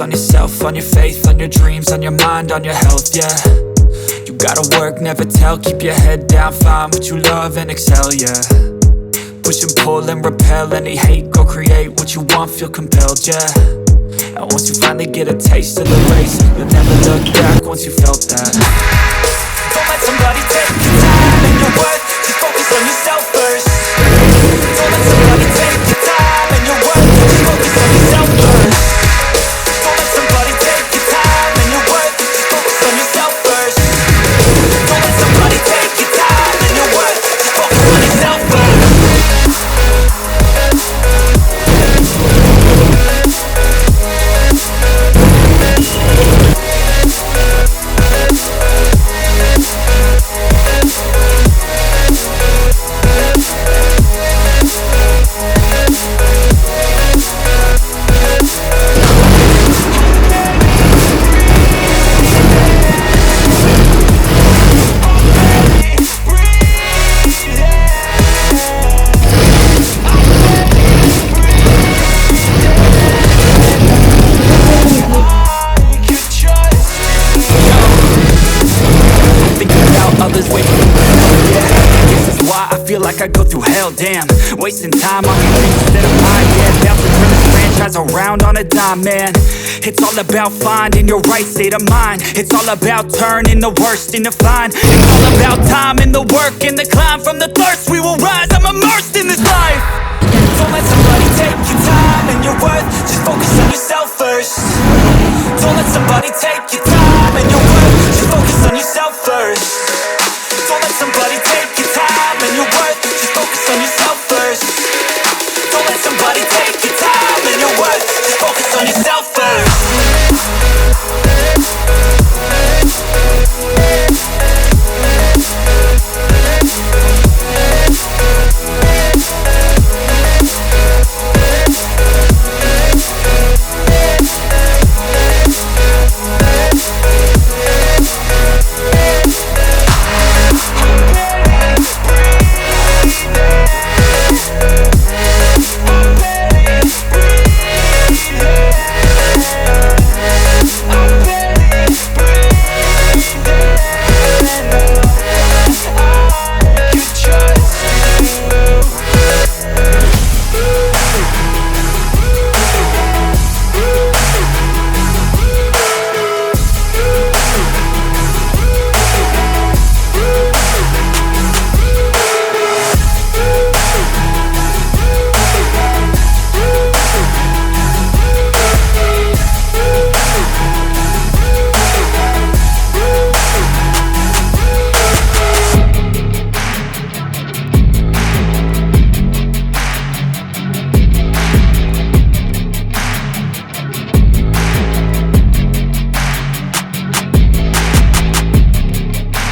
On yourself, on your faith, on your dreams, on your mind, on your health, yeah. You gotta work, never tell, keep your head down, find what you love and excel, yeah. Push and pull and repel any hate, go create what you want, feel compelled, yeah. And once you finally get a taste of the race, you'll never look back once you felt that. Don't let somebody take your time and your worth, just focus on yourself first. Don't let somebody take your time and your worth, just focus on yourself first. Like I go through hell, damn. Wasting time on these things instead of mine, yeah. Bouncing from this franchise around on a dime, man. It's all about finding your right state of mind. It's all about turning the worst into fine. It's all about time and the work and the climb. From the thirst we will rise, I'm immersed in this life. Don't let somebody take your time and your worth, just focus on yourself first. Don't let somebody take your time and your worth, just focus on yourself first. Don't let somebody take your time and your worth, just focus on yourself first. Don't let somebody take your time and your worth, just focus on yourself first.